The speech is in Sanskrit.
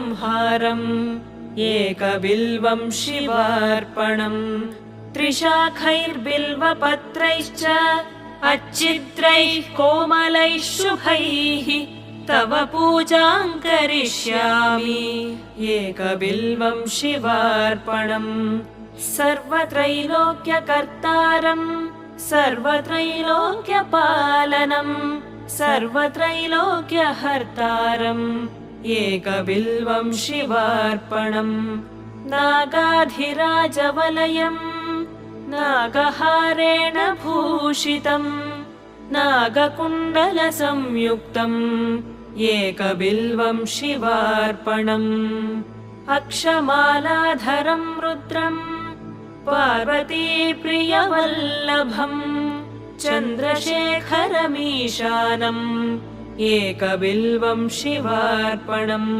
संहारम् एकबिल्वं शिवार्पणम् त्रिशाखैर्बिल्वपत्रैश्च अच्छिद्रैः कोमलैः शुभैः तव पूजां करिष्यामि एकबिल्वं शिवार्पणम् सर्वत्रैलोक्यकर्तारम् सर्वत्रैलोक्यपालनम् सर्वत्रैलोक्यहर्तारम् एकबिल्वं शिवार्पणम् नागाधिराजवलयम् नागहारेण भूषितम् नागकुण्डलसंयुक्तम् एकबिल्वं शिवार्पणम् अक्षमालाधरं रुद्रम् पार्वतीप्रियवल्लभम् चन्द्रशेखरमीशानम् एकबिल्वं शिवार्पणम्